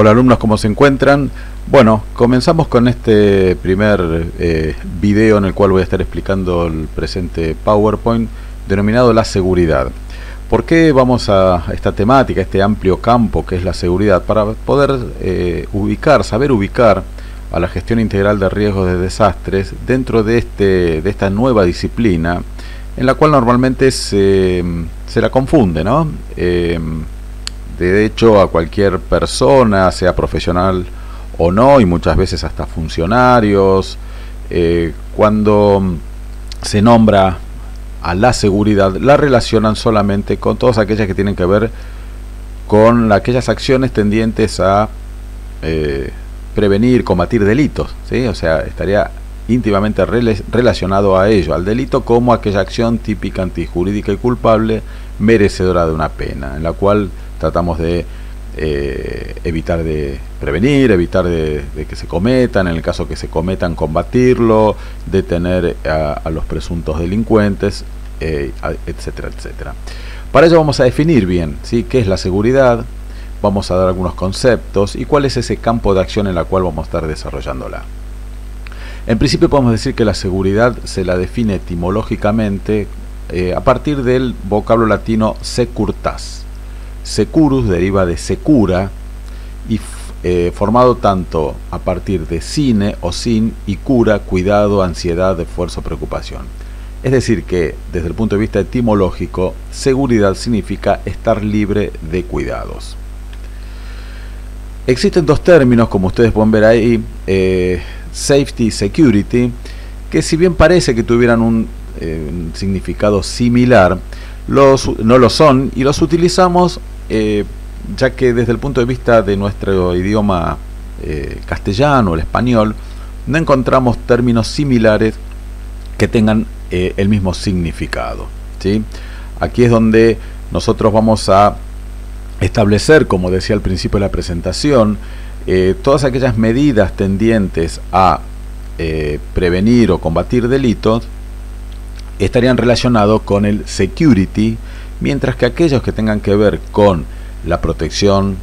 Hola alumnos, ¿cómo se encuentran? Bueno, comenzamos con este primer video en el cual voy a estar explicando el presente PowerPoint denominado la seguridad. ¿Por qué vamos a esta temática, este amplio campo que es la seguridad? Para poder saber ubicar a la gestión integral de riesgos de desastres dentro de esta nueva disciplina en la cual normalmente se la confunde, ¿no? De hecho, a cualquier persona, sea profesional o no, y muchas veces hasta funcionarios, cuando se nombra a la seguridad, la relacionan solamente con todas aquellas que tienen que ver con aquellas acciones tendientes a prevenir, combatir delitos, ¿sí? O sea, estaría íntimamente relacionado a ello, al delito, como aquella acción típica, antijurídica y culpable, merecedora de una pena, en la cual tratamos de evitar de prevenir, evitar de que se cometan, en el caso que se cometan, combatirlo, detener a los presuntos delincuentes, etcétera, etcétera. Para ello vamos a definir bien, ¿sí?, qué es la seguridad, vamos a dar algunos conceptos y cuál es ese campo de acción en la cual vamos a estar desarrollándola. En principio podemos decir que la seguridad se la define etimológicamente a partir del vocablo latino securtas. Securus deriva de secura y formado tanto a partir de sine o sin y cura, cuidado, ansiedad, esfuerzo, preocupación. Es decir que desde el punto de vista etimológico, seguridad significa estar libre de cuidados. Existen dos términos, como ustedes pueden ver ahí, safety y security, que si bien parece que tuvieran un significado similar, no lo son, y los utilizamos ya que desde el punto de vista de nuestro idioma castellano, el español, no encontramos términos similares que tengan el mismo significado, ¿sí? Aquí es donde nosotros vamos a establecer, como decía al principio de la presentación, todas aquellas medidas tendientes a prevenir o combatir delitos estarían relacionados con el security, mientras que aquellos que tengan que ver con la protección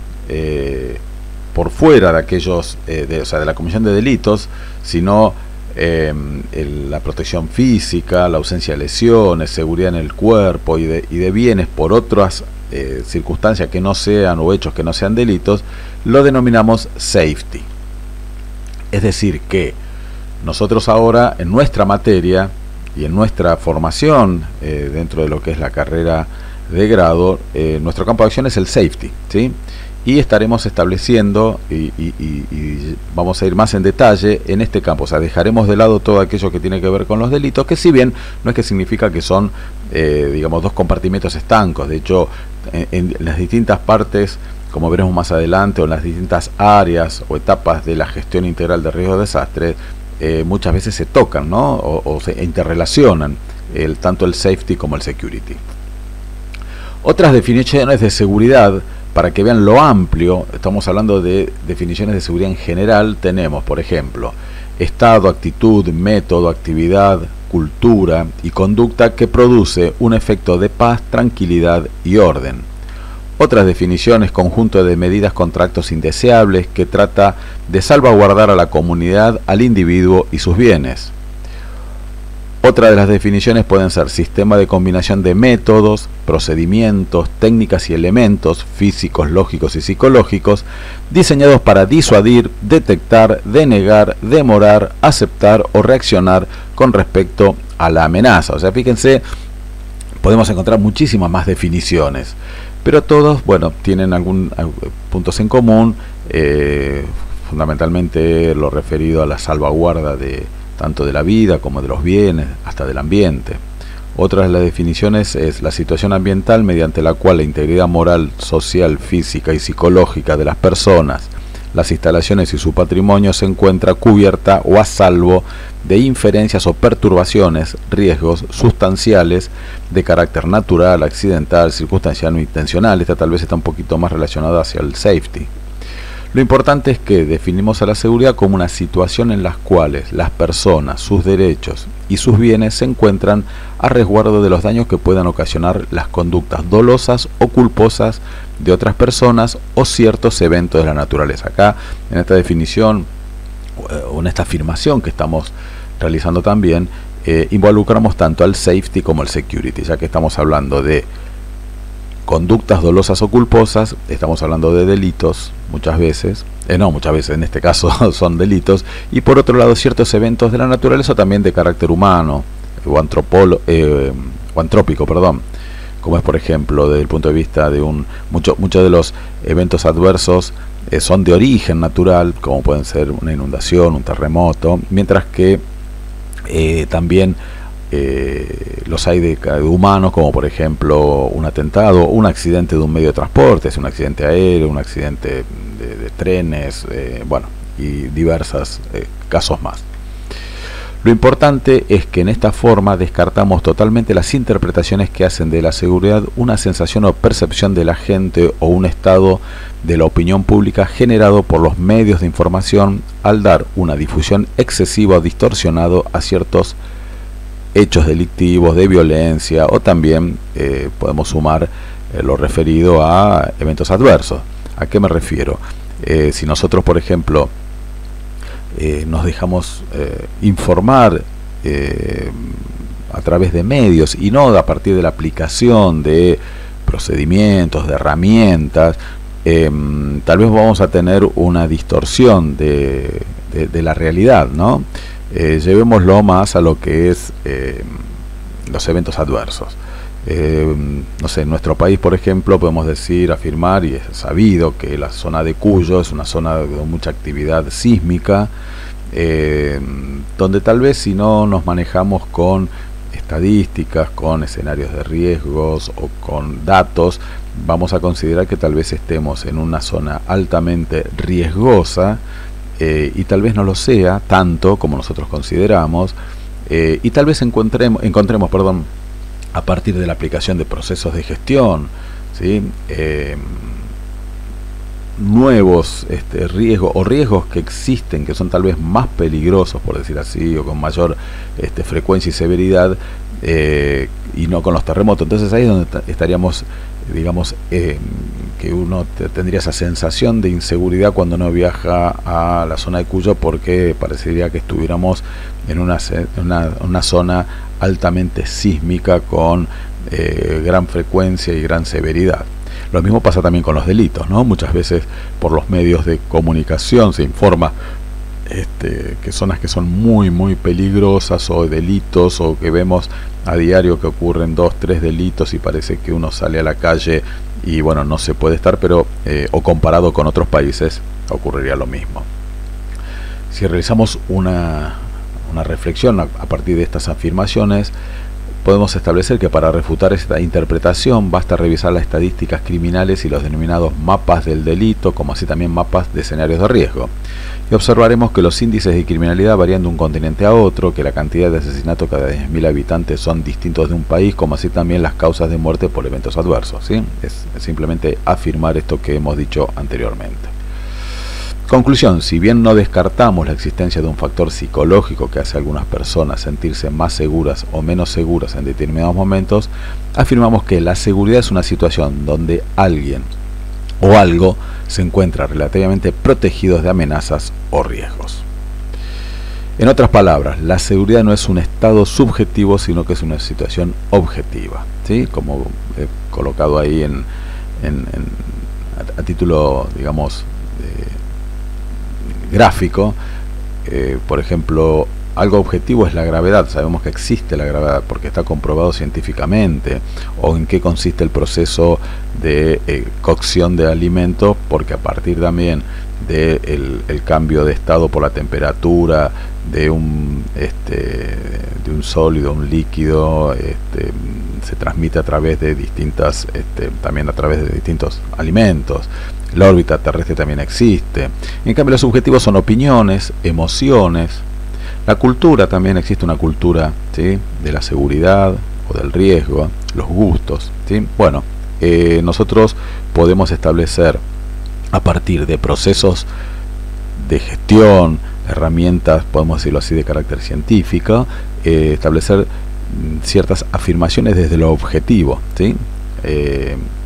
por fuera de aquellos, de la comisión de delitos, sino la protección física, la ausencia de lesiones, seguridad en el cuerpo y de bienes por otras circunstancias que no sean o hechos que no sean delitos, lo denominamos safety. Es decir que nosotros ahora en nuestra materia y en nuestra formación dentro de lo que es la carrera de grado, nuestro campo de acción es el safety, ¿sí? Y estaremos estableciendo y vamos a ir más en detalle en este campo. O sea, dejaremos de lado todo aquello que tiene que ver con los delitos, que si bien no es que significa que son digamos dos compartimentos estancos. De hecho, en las distintas partes, como veremos más adelante, o en las distintas áreas o etapas de la gestión integral de riesgos de desastre, muchas veces se tocan, ¿no? o se interrelacionan tanto el safety como el security. Otras definiciones de seguridad, para que vean lo amplio, estamos hablando de definiciones de seguridad en general, tenemos, por ejemplo, estado, actitud, método, actividad, cultura y conducta que produce un efecto de paz, tranquilidad y orden. Otras definiciones, conjunto de medidas contra actos indeseables que trata de salvaguardar a la comunidad, al individuo y sus bienes. Otra de las definiciones pueden ser sistema de combinación de métodos, procedimientos, técnicas y elementos físicos, lógicos y psicológicos diseñados para disuadir, detectar, denegar, demorar, aceptar o reaccionar con respecto a la amenaza. O sea, fíjense, podemos encontrar muchísimas más definiciones, pero todos, bueno, tienen algún puntos en común, fundamentalmente lo referido a la salvaguarda tanto de la vida como de los bienes, hasta del ambiente. Otra de las definiciones es la situación ambiental mediante la cual la integridad moral, social, física y psicológica de las personas, las instalaciones y su patrimonio se encuentra cubierta o a salvo de inferencias o perturbaciones, riesgos sustanciales de carácter natural, accidental, circunstancial o intencional. Esta tal vez está un poquito más relacionada hacia el safety. Lo importante es que definimos a la seguridad como una situación en la cual las personas, sus derechos y sus bienes se encuentran a resguardo de los daños que puedan ocasionar las conductas dolosas o culposas de otras personas o ciertos eventos de la naturaleza. Acá, en esta definición o en esta afirmación que estamos realizando también, involucramos tanto al safety como al security, ya que estamos hablando de conductas dolosas o culposas, estamos hablando de delitos muchas veces, en este caso son delitos, y por otro lado ciertos eventos de la naturaleza o también de carácter humano o antrópico, como es por ejemplo desde el punto de vista de muchos de los eventos adversos son de origen natural, como pueden ser una inundación, un terremoto, mientras que también los hay de humanos, como por ejemplo un atentado, un accidente de un medio de transporte, un accidente aéreo, un accidente de trenes, y diversos casos más. Lo importante es que en esta forma descartamos totalmente las interpretaciones que hacen de la seguridad una sensación o percepción de la gente o un estado de la opinión pública generado por los medios de información al dar una difusión excesiva o distorsionado a ciertos hechos delictivos, de violencia, o también podemos sumar lo referido a eventos adversos. ¿A qué me refiero? Si nosotros, por ejemplo, nos dejamos informar a través de medios y no a partir de la aplicación de procedimientos, de herramientas, tal vez vamos a tener una distorsión de la realidad, ¿no? Llevémoslo más a lo que es los eventos adversos. No sé, en nuestro país, por ejemplo, podemos decir, afirmar, y es sabido que la zona de Cuyo es una zona de mucha actividad sísmica, donde tal vez si no nos manejamos con estadísticas, con escenarios de riesgos o con datos, vamos a considerar que tal vez estemos en una zona altamente riesgosa, y tal vez no lo sea tanto como nosotros consideramos, y tal vez encontremos, a partir de la aplicación de procesos de gestión, ¿sí? Nuevos riesgos o riesgos que existen, que son tal vez más peligrosos, por decir así, o con mayor frecuencia y severidad, y no con los terremotos. Entonces ahí es donde estaríamos, digamos, que uno tendría esa sensación de inseguridad cuando no viaja a la zona de Cuyo, porque parecería que estuviéramos en una zona altamente sísmica con gran frecuencia y gran severidad. Lo mismo pasa también con los delitos, ¿no? Muchas veces por los medios de comunicación se informa que zonas que son muy muy peligrosas, o delitos, o que vemos a diario que ocurren 2, 3 delitos y parece que uno sale a la calle y bueno, no se puede estar, pero o comparado con otros países ocurriría lo mismo. Si realizamos una reflexión a partir de estas afirmaciones, podemos establecer que para refutar esta interpretación basta revisar las estadísticas criminales y los denominados mapas del delito, como así también mapas de escenarios de riesgo. Y observaremos que los índices de criminalidad varían de un continente a otro, que la cantidad de asesinatos cada 10.000 habitantes son distintos de un país, como así también las causas de muerte por eventos adversos, ¿sí? Es simplemente afirmar esto que hemos dicho anteriormente. Conclusión: si bien no descartamos la existencia de un factor psicológico que hace a algunas personas sentirse más seguras o menos seguras en determinados momentos, afirmamos que la seguridad es una situación donde alguien o algo se encuentra relativamente protegidos de amenazas o riesgos. En otras palabras, la seguridad no es un estado subjetivo, sino que es una situación objetiva, ¿sí? Como he colocado ahí a título, digamos, gráfico, por ejemplo, algo objetivo es la gravedad. Sabemos que existe la gravedad porque está comprobado científicamente. O en qué consiste el proceso de cocción de alimentos, porque a partir también del cambio de estado por la temperatura de un sólido, un líquido, se transmite a través de distintas, también a través de distintos alimentos. La órbita terrestre también existe. En cambio, los subjetivos son opiniones, emociones. La cultura, también existe una cultura, ¿sí?, de la seguridad o del riesgo, los gustos, ¿sí? Bueno, nosotros podemos establecer a partir de procesos de gestión, herramientas, podemos decirlo así, de carácter científico, establecer ciertas afirmaciones desde lo objetivo, ¿sí?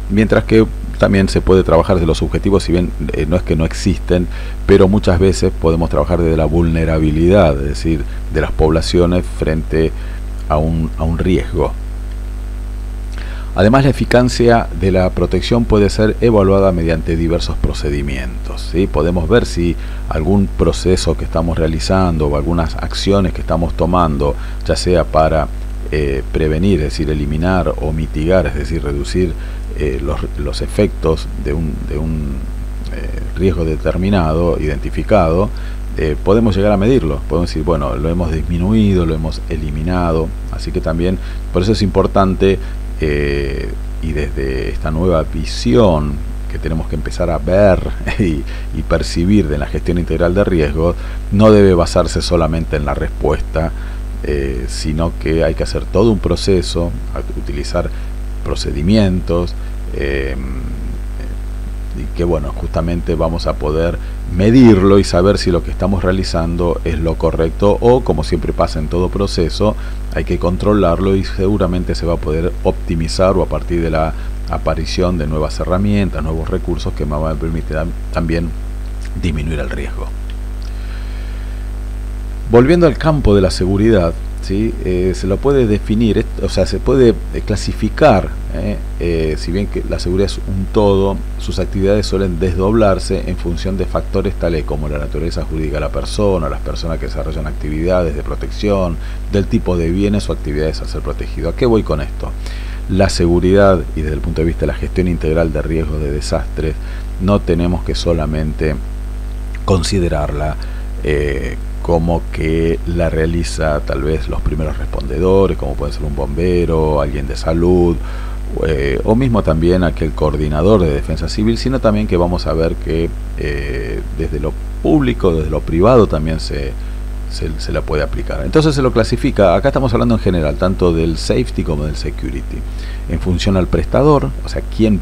Mientras que también se puede trabajar de los objetivos, si bien no es que no existen, pero muchas veces podemos trabajar desde la vulnerabilidad, es decir, de las poblaciones frente a un riesgo. Además, la eficacia de la protección puede ser evaluada mediante diversos procedimientos, ¿sí? Podemos ver si algún proceso que estamos realizando o algunas acciones que estamos tomando, ya sea para prevenir, es decir, eliminar o mitigar, es decir, reducir los efectos de un riesgo determinado, identificado, podemos llegar a medirlo, podemos decir, bueno, lo hemos disminuido, lo hemos eliminado, así que también, por eso es importante, y desde esta nueva visión que tenemos que empezar a ver y percibir de la gestión integral de riesgos, no debe basarse solamente en la respuesta, sino que hay que hacer todo un proceso, utilizar procedimientos, y que bueno, justamente vamos a poder medirlo y saber si lo que estamos realizando es lo correcto, o como siempre pasa en todo proceso, hay que controlarlo y seguramente se va a poder optimizar, o a partir de la aparición de nuevas herramientas, nuevos recursos que me van a permitir también disminuir el riesgo. Volviendo al campo de la seguridad, ¿sí? Se lo puede definir, o sea, se puede clasificar, si bien que la seguridad es un todo, sus actividades suelen desdoblarse en función de factores tales como la naturaleza jurídica de la persona, las personas que desarrollan actividades de protección, del tipo de bienes o actividades a ser protegido. ¿A qué voy con esto? La seguridad, y desde el punto de vista de la gestión integral de riesgos de desastres, no tenemos que solamente considerarla como que la realiza tal vez los primeros respondedores, como puede ser un bombero, alguien de salud, o mismo también aquel coordinador de defensa civil, sino también que vamos a ver que desde lo público, desde lo privado también se la puede aplicar. Entonces se lo clasifica, acá estamos hablando en general, tanto del safety como del security, en función al prestador, o sea, quién,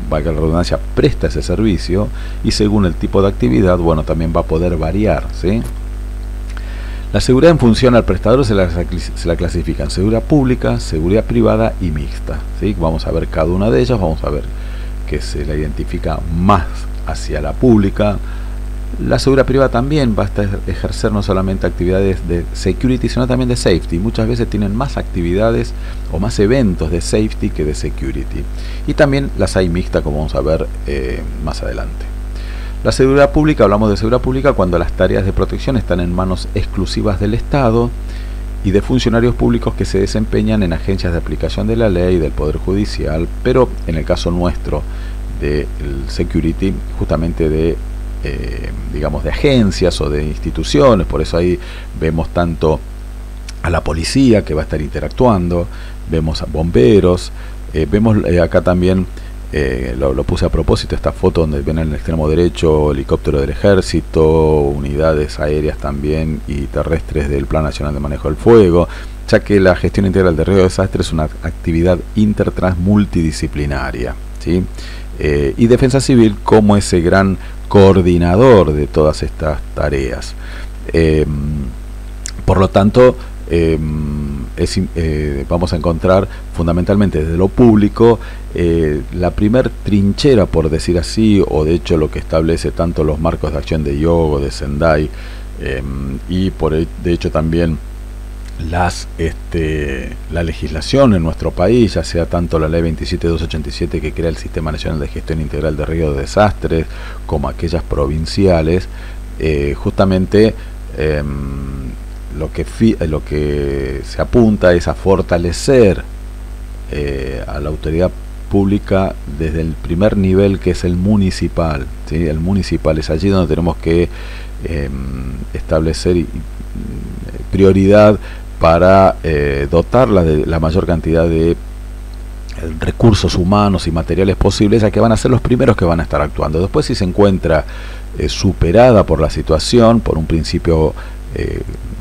valga la redundancia, presta ese servicio, y según el tipo de actividad, bueno, también va a poder variar, ¿sí? La seguridad en función al prestador se la clasifica en seguridad pública, seguridad privada y mixta, ¿sí? Vamos a ver cada una de ellas, vamos a ver que se la identifica más hacia la pública. La seguridad privada también va a ejercer no solamente actividades de security, sino también de safety. Muchas veces tienen más actividades o más eventos de safety que de security. Y también las hay mixtas, como vamos a ver más adelante. La seguridad pública, hablamos de seguridad pública cuando las tareas de protección están en manos exclusivas del Estado y de funcionarios públicos que se desempeñan en agencias de aplicación de la ley, del Poder Judicial, pero en el caso nuestro del security, justamente de digamos, de agencias o de instituciones. Por eso ahí vemos tanto a la policía que va a estar interactuando, vemos a bomberos, vemos acá también, lo puse a propósito, esta foto donde ven en el extremo derecho helicóptero del ejército, unidades aéreas también y terrestres del Plan Nacional de Manejo del Fuego, ya que la gestión integral de riesgo de desastre es una actividad multidisciplinaria, ¿sí? Y Defensa Civil como ese gran coordinador de todas estas tareas. Por lo tanto, vamos a encontrar fundamentalmente desde lo público la primer trinchera, por decir así, o de hecho lo que establece tanto los marcos de acción de Hyogo, de Sendai, y de hecho también la legislación en nuestro país, ya sea tanto la ley 27.287 que crea el Sistema Nacional de Gestión Integral de Riesgos de Desastres, como aquellas provinciales, justamente lo que se apunta es a fortalecer a la autoridad pública desde el primer nivel, que es el municipal, ¿sí? El municipal es allí donde tenemos que establecer prioridad para dotarla de la mayor cantidad de recursos humanos y materiales posibles, ya que van a ser los primeros que van a estar actuando. Después, si se encuentra superada por la situación, por un principio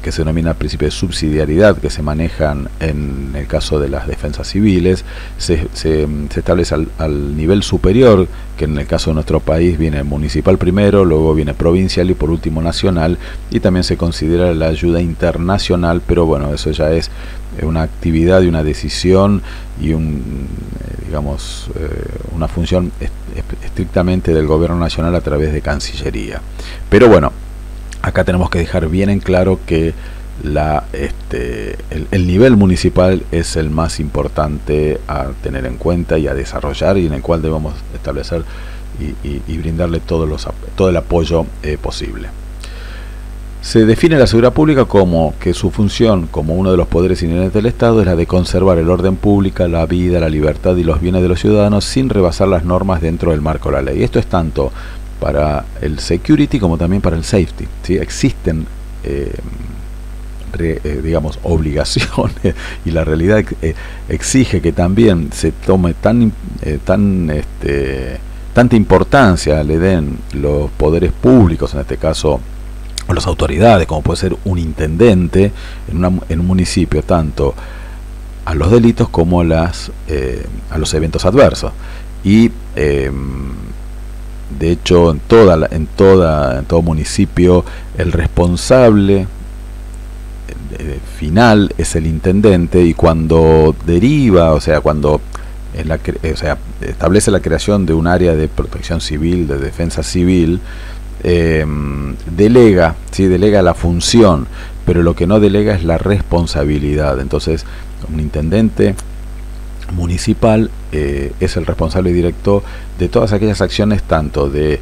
que se denomina principio de subsidiariedad, que se manejan en el caso de las defensas civiles, se establece al nivel superior, que en el caso de nuestro país viene municipal primero, luego viene provincial y por último nacional, y también se considera la ayuda internacional, pero bueno, eso ya es una actividad y una decisión y una función estrictamente del gobierno nacional a través de Cancillería. Pero bueno, acá tenemos que dejar bien en claro que el nivel municipal es el más importante a tener en cuenta y a desarrollar, y en el cual debemos establecer y brindarle todo el apoyo posible. Se define la seguridad pública como que su función como uno de los poderes inherentes del Estado es la de conservar el orden público, la vida, la libertad y los bienes de los ciudadanos sin rebasar las normas dentro del marco de la ley. Esto es tanto para el security como también para el safety, ¿sí? Existen obligaciones y la realidad exige que también se tome tanta importancia le den los poderes públicos, en este caso o las autoridades, como puede ser un intendente en un municipio, tanto a los delitos como a los eventos adversos. Y de hecho, en todo municipio, el responsable final es el intendente, y cuando deriva, cuando establece la creación de un área de protección civil, de defensa civil, delega la función, pero lo que no delega es la responsabilidad. Entonces, un intendente municipal es el responsable directo de todas aquellas acciones, tanto de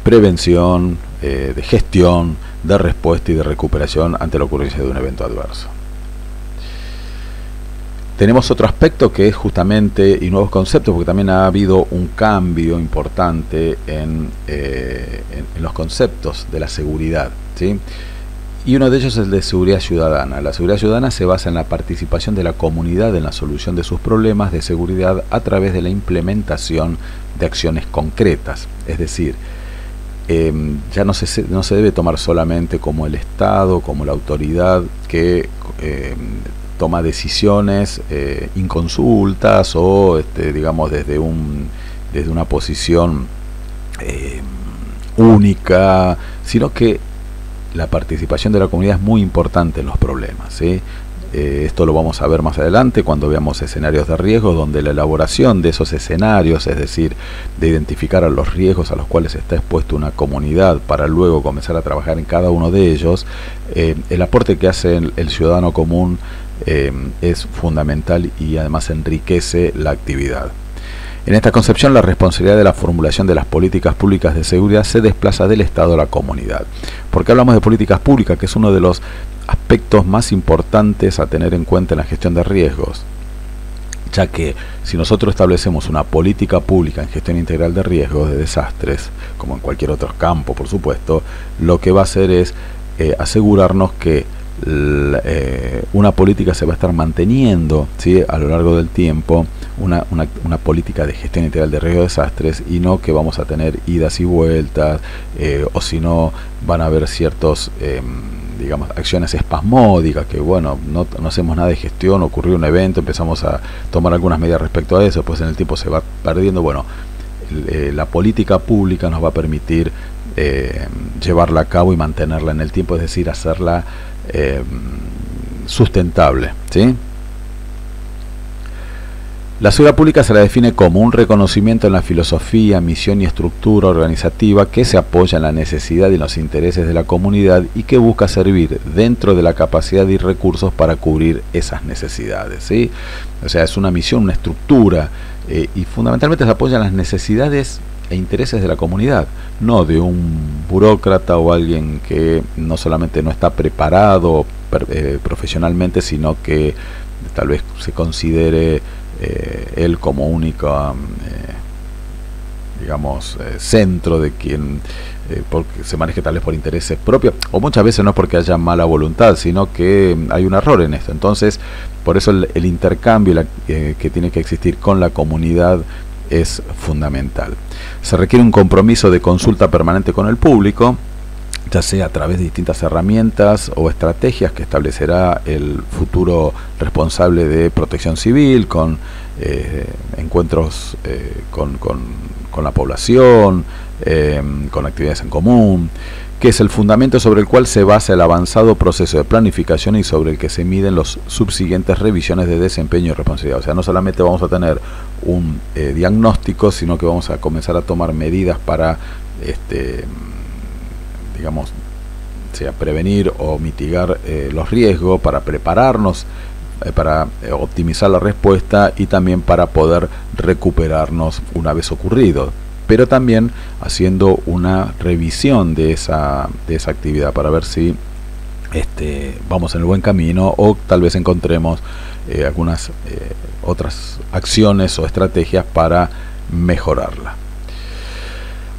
prevención, de gestión, de respuesta y de recuperación ante la ocurrencia de un evento adverso. Tenemos otro aspecto que es justamente, y nuevos conceptos, porque también ha habido un cambio importante en los conceptos de la seguridad, ¿sí? Y uno de ellos es el de seguridad ciudadana. La seguridad ciudadana se basa en la participación de la comunidad en la solución de sus problemas de seguridad a través de la implementación de acciones concretas. Es decir, ya no se debe tomar solamente como el Estado, como la autoridad que toma decisiones inconsultas o desde una posición única, sino que la participación de la comunidad es muy importante en los problemas, ¿sí? Esto lo vamos a ver más adelante cuando veamos escenarios de riesgo, donde la elaboración de esos escenarios, es decir, de identificar a los riesgos a los cuales está expuesta una comunidad para luego comenzar a trabajar en cada uno de ellos, el aporte que hace el ciudadano común es fundamental y además enriquece la actividad. En esta concepción, la responsabilidad de la formulación de las políticas públicas de seguridad se desplaza del Estado a la comunidad. ¿Por qué hablamos de políticas públicas? Que es uno de los aspectos más importantes a tener en cuenta en la gestión de riesgos, ya que si nosotros establecemos una política pública en gestión integral de riesgos, de desastres, como en cualquier otro campo, por supuesto, lo que va a hacer es asegurarnos que una política se va a estar manteniendo, ¿sí?, a lo largo del tiempo, una política de gestión integral de riesgos de desastres, y no que vamos a tener idas y vueltas, o si no van a haber ciertos acciones espasmódicas, que bueno, no hacemos nada de gestión, ocurrió un evento, empezamos a tomar algunas medidas respecto a eso, pues en el tiempo se va perdiendo. Bueno, la política pública nos va a permitir llevarla a cabo y mantenerla en el tiempo, es decir, hacerla sustentable, ¿sí? La seguridad pública se la define como un reconocimiento en la filosofía, misión y estructura organizativa que se apoya en la necesidad y los intereses de la comunidad y que busca servir dentro de la capacidad y recursos para cubrir esas necesidades, ¿sí? O sea, es una misión, una estructura, y fundamentalmente se apoya en las necesidades e intereses de la comunidad, no de un burócrata o alguien que no solamente no está preparado profesionalmente, sino que tal vez se considere él como único centro de quien porque se maneje tal vez por intereses propios, o muchas veces no es porque haya mala voluntad, sino que hay un error en esto. Entonces, por eso el intercambio que tiene que existir con la comunidad es fundamental. Se requiere un compromiso de consulta permanente con el público, ya sea a través de distintas herramientas o estrategias que establecerá el futuro responsable de Protección Civil, con encuentros con la población, con actividades en común, que es el fundamento sobre el cual se basa el avanzado proceso de planificación y sobre el que se miden los subsiguientes revisiones de desempeño y responsabilidad. O sea, no solamente vamos a tener un diagnóstico, sino que vamos a comenzar a tomar medidas para digamos, sea prevenir o mitigar los riesgos, para prepararnos, para optimizar la respuesta y también para poder recuperarnos una vez ocurrido, pero también haciendo una revisión de esa actividad para ver si vamos en el buen camino o tal vez encontremos algunas otras acciones o estrategias para mejorarla.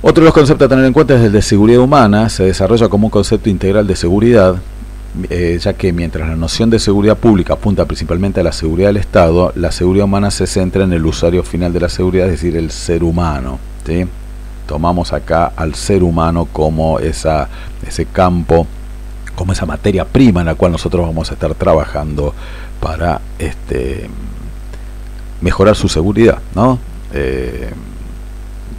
Otro de los conceptos a tener en cuenta es el de seguridad humana. Se desarrolla como un concepto integral de seguridad, ya que mientras la noción de seguridad pública apunta principalmente a la seguridad del Estado, la seguridad humana se centra en el usuario final de la seguridad, es decir, el ser humano, ¿sí? Tomamos acá al ser humano como ese campo, como esa materia prima en la cual nosotros vamos a estar trabajando para mejorar su seguridad, ¿no?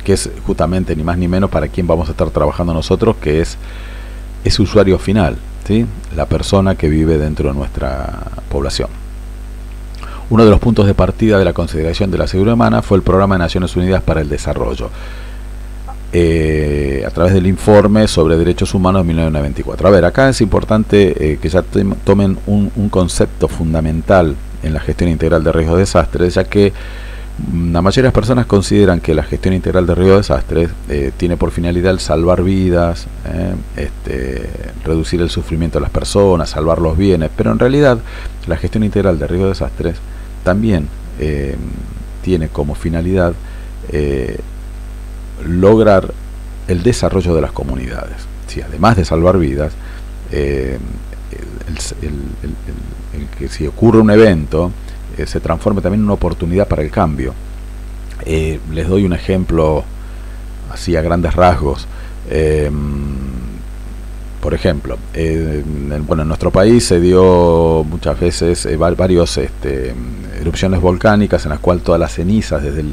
Que es justamente ni más ni menos para quien vamos a estar trabajando nosotros, que es ese usuario final, ¿sí? La persona que vive dentro de nuestra población. Uno de los puntos de partida de la consideración de la seguridad humana fue el Programa de Naciones Unidas para el Desarrollo, a través del informe sobre derechos humanos de 1994. A ver, acá es importante que ya tomen un concepto fundamental en la gestión integral de riesgos de desastres, ya que la mayoría de las personas consideran que la gestión integral de riesgos de desastres tiene por finalidad el salvar vidas, reducir el sufrimiento de las personas, salvar los bienes, pero en realidad la gestión integral de riesgos de desastres también tiene como finalidad lograr el desarrollo de las comunidades. Sí, además de salvar vidas, el que si ocurre un evento se transforme también en una oportunidad para el cambio. Les doy un ejemplo así a grandes rasgos. Por ejemplo, en nuestro país se dio muchas veces varios erupciones volcánicas en las cuales todas las cenizas desde la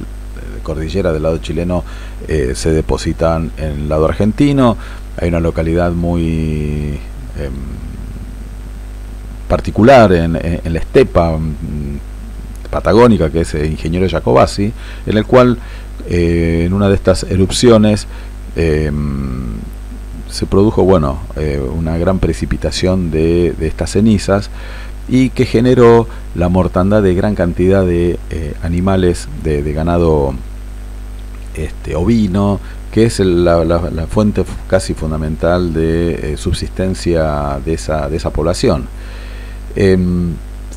cordillera del lado chileno se depositan en el lado argentino. Hay una localidad muy particular en la estepa patagónica, que es Ingeniero Jacobacci, en el cual en una de estas erupciones se produjo una gran precipitación de estas cenizas, y que generó la mortandad de gran cantidad de animales de ganado ovino, que es la fuente casi fundamental de subsistencia de esa población.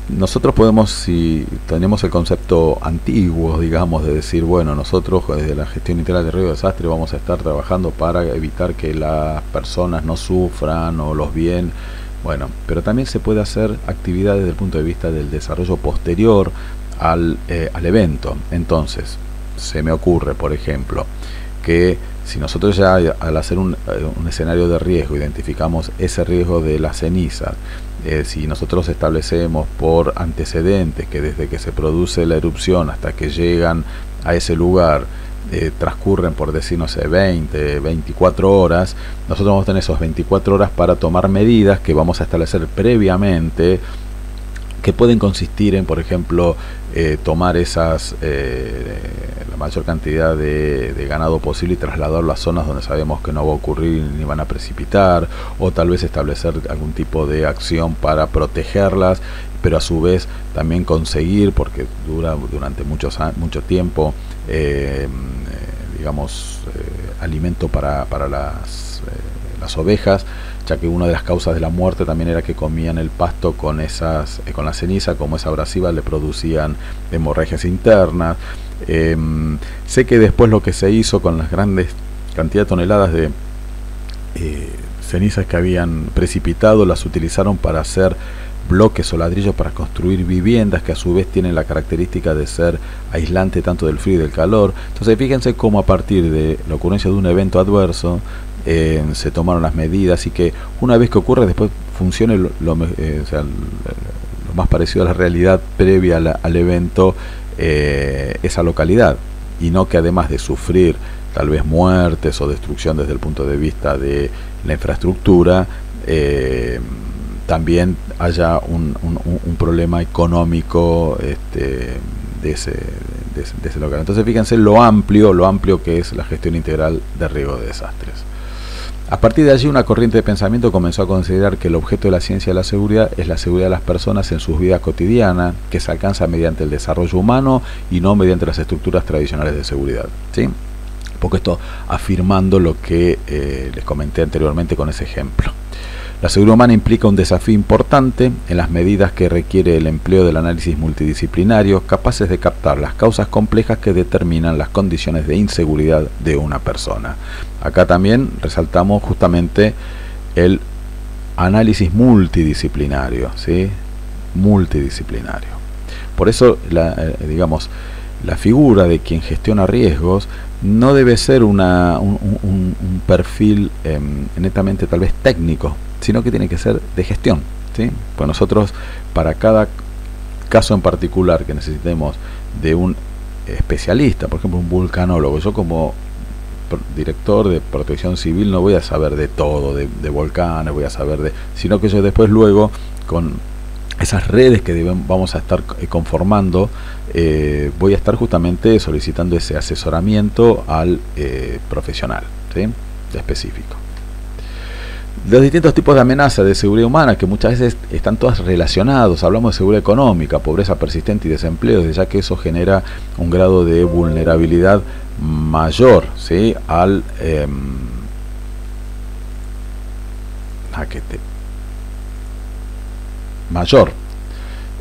Nosotros podemos, si tenemos el concepto antiguo, digamos, de decir, bueno, nosotros desde la gestión integral de riesgo de desastre vamos a estar trabajando para evitar que las personas no sufran o los bienes. Bueno, pero también se puede hacer actividades desde el punto de vista del desarrollo posterior al evento. Entonces, se me ocurre, por ejemplo, que si nosotros ya al hacer un escenario de riesgo identificamos ese riesgo de las cenizas, si nosotros establecemos por antecedentes que desde que se produce la erupción hasta que llegan a ese lugar transcurren, por decir, no sé, 24 horas, nosotros vamos a tener esas 24 horas para tomar medidas que vamos a establecer previamente, que pueden consistir en, por ejemplo, tomar la mayor cantidad de ganado posible y trasladarlo a zonas donde sabemos que no va a ocurrir ni van a precipitar, o tal vez establecer algún tipo de acción para protegerlas, pero a su vez también conseguir, porque dura durante mucho tiempo, alimento para las ovejas, ya que una de las causas de la muerte también era que comían el pasto con la ceniza, como es abrasiva, le producían hemorragias internas. Sé que después lo que se hizo con las grandes cantidades de toneladas de cenizas que habían precipitado, las utilizaron para hacer bloques o ladrillos para construir viviendas que a su vez tienen la característica de ser aislante tanto del frío y del calor. Entonces fíjense cómo a partir de la ocurrencia de un evento adverso se tomaron las medidas, y que una vez que ocurre después funcione lo más parecido a la realidad previa al evento esa localidad, y no que además de sufrir tal vez muertes o destrucción desde el punto de vista de la infraestructura, también haya un problema económico de ese local. Entonces fíjense lo amplio que es la gestión integral de riesgo de desastres. A partir de allí, una corriente de pensamiento comenzó a considerar que el objeto de la ciencia de la seguridad es la seguridad de las personas en sus vidas cotidianas, que se alcanza mediante el desarrollo humano y no mediante las estructuras tradicionales de seguridad, ¿sí? Porque esto afirmando lo que les comenté anteriormente con ese ejemplo. La seguridad humana implica un desafío importante en las medidas que requiere el empleo del análisis multidisciplinario, capaces de captar las causas complejas que determinan las condiciones de inseguridad de una persona. Acá también resaltamos justamente el análisis multidisciplinario, ¿sí? Multidisciplinario. Por eso, digamos, la figura de quien gestiona riesgos no debe ser un perfil netamente tal vez técnico, sino que tiene que ser de gestión, ¿sí? Pues nosotros, para cada caso en particular que necesitemos de un especialista, por ejemplo un vulcanólogo, yo como director de protección civil no voy a saber de todo, de volcanes, voy a saber sino que yo después luego con esas redes que vamos a estar conformando, voy a estar justamente solicitando ese asesoramiento al profesional, ¿sí? Específico. Los distintos tipos de amenazas de seguridad humana, que muchas veces están todas relacionados. Hablamos de seguridad económica, pobreza persistente y desempleo, ya que eso genera un grado de vulnerabilidad mayor, ¿sí? Mayor.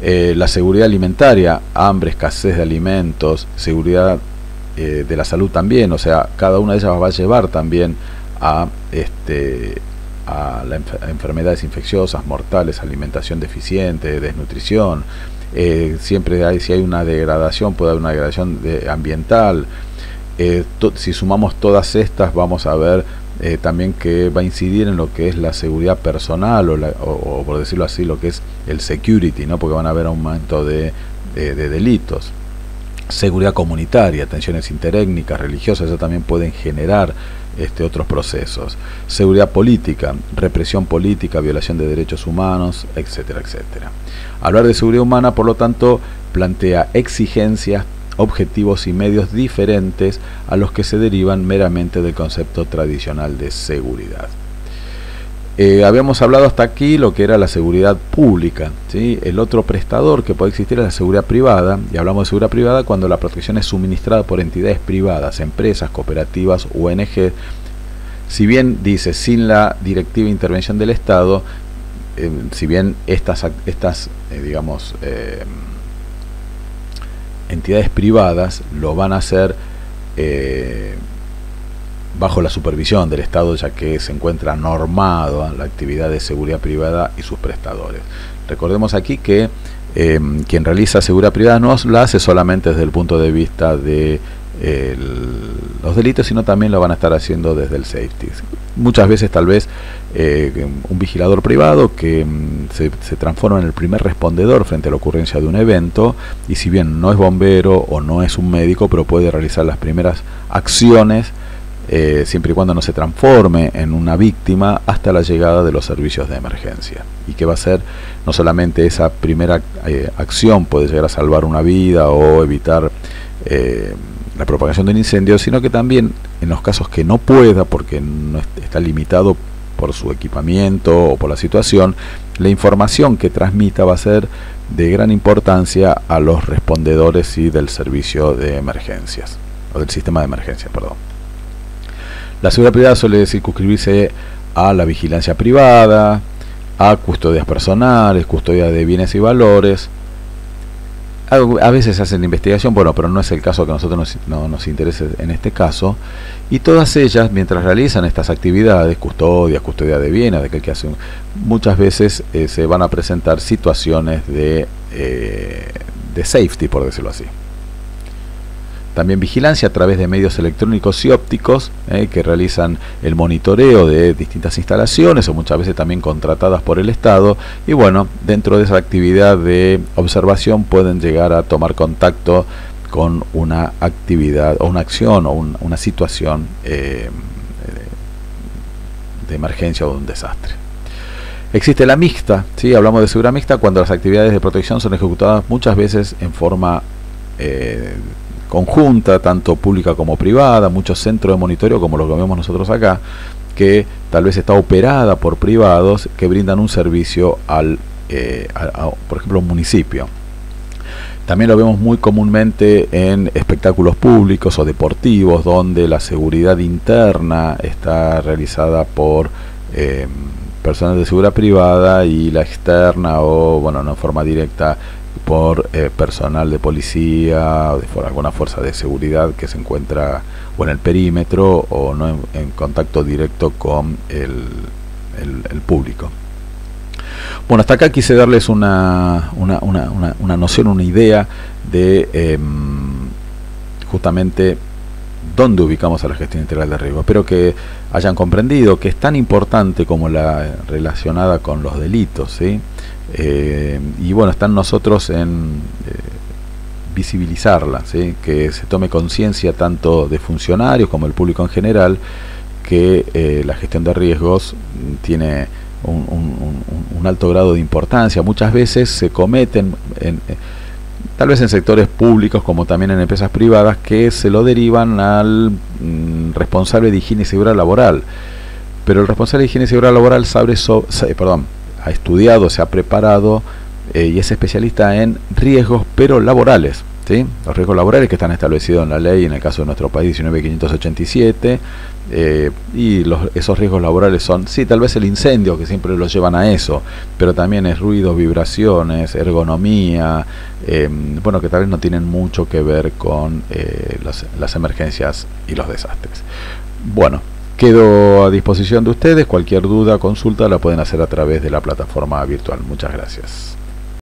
La seguridad alimentaria, hambre, escasez de alimentos, seguridad de la salud también, o sea, cada una de ellas va a llevar también a enfermedades infecciosas, mortales, alimentación deficiente, desnutrición. Siempre si hay una degradación, puede haber una degradación ambiental. Si sumamos todas estas, vamos a ver también que va a incidir en lo que es la seguridad personal o por decirlo así, lo que es el security, ¿no? Porque van a haber aumento de delitos. Seguridad comunitaria, tensiones interétnicas, religiosas, eso también pueden generar otros procesos. Seguridad política, represión política, violación de derechos humanos, etcétera, etcétera. Hablar de seguridad humana, por lo tanto, plantea exigencias, objetivos y medios diferentes a los que se derivan meramente del concepto tradicional de seguridad. Habíamos hablado hasta aquí lo que era la seguridad pública, ¿sí? El otro prestador que puede existir es la seguridad privada, y hablamos de seguridad privada cuando la protección es suministrada por entidades privadas, empresas, cooperativas, ONG. Si bien dice sin la directiva de intervención del Estado, si bien estas entidades privadas lo van a hacer bajo la supervisión del Estado, ya que se encuentra normado la actividad de seguridad privada y sus prestadores. Recordemos aquí que quien realiza seguridad privada no la hace solamente desde el punto de vista de los delitos, sino también lo van a estar haciendo desde el safety. Muchas veces tal vez un vigilador privado que se transforma en el primer respondedor frente a la ocurrencia de un evento, y si bien no es bombero o no es un médico, pero puede realizar las primeras acciones siempre y cuando no se transforme en una víctima hasta la llegada de los servicios de emergencia, y que va a ser no solamente esa primera acción puede llegar a salvar una vida o evitar la propagación de un incendio, sino que también en los casos que no pueda, porque no está limitado por su equipamiento o por la situación, la información que transmita va a ser de gran importancia a los respondedores y del servicio de emergencias, o del sistema de emergencia, perdón. La seguridad privada suele circunscribirse a la vigilancia privada, a custodias personales, custodia de bienes y valores, A veces hacen investigación, bueno, pero no es el caso que a nosotros no nos interese en este caso. Y todas ellas, mientras realizan estas actividades, custodia de bienes, de aquel que hace muchas veces se van a presentar situaciones de safety, por decirlo así. También vigilancia a través de medios electrónicos y ópticos que realizan el monitoreo de distintas instalaciones o muchas veces también contratadas por el Estado, y bueno, dentro de esa actividad de observación pueden llegar a tomar contacto con una actividad o una acción o una situación de emergencia o de un desastre. Existe la mixta, ¿sí? Hablamos de seguridad mixta cuando las actividades de protección son ejecutadas muchas veces en forma conjunta, tanto pública como privada, muchos centros de monitoreo como lo que vemos nosotros acá, que tal vez está operada por privados que brindan un servicio por ejemplo, un municipio. También lo vemos muy comúnmente en espectáculos públicos o deportivos, donde la seguridad interna está realizada por personal de seguridad privada y la externa, o bueno, no en forma directa, por personal de policía o de alguna fuerza de seguridad que se encuentra o en el perímetro o no en contacto directo con el público. Bueno, hasta acá quise darles una noción, una idea de justamente dónde ubicamos a la gestión integral de riesgo. Espero que hayan comprendido que es tan importante como la relacionada con los delitos, ¿sí? Y bueno, está en nosotros en visibilizarla, ¿sí? Que se tome conciencia tanto de funcionarios como del público en general, que la gestión de riesgos tiene un alto grado de importancia. Muchas veces se cometen tal vez en sectores públicos como también en empresas privadas, que se lo derivan al responsable de higiene y seguridad laboral, pero el responsable de higiene y seguridad laboral ha estudiado, se ha preparado y es especialista en riesgos pero laborales, ¿sí? Los riesgos laborales que están establecidos en la ley, en el caso de nuestro país 19587, y esos riesgos laborales son, sí, tal vez el incendio, que siempre lo llevan a eso, pero también es ruido, vibraciones, ergonomía, bueno, que tal vez no tienen mucho que ver con las emergencias y los desastres. Bueno, quedo a disposición de ustedes. Cualquier duda, consulta la pueden hacer a través de la plataforma virtual. Muchas gracias.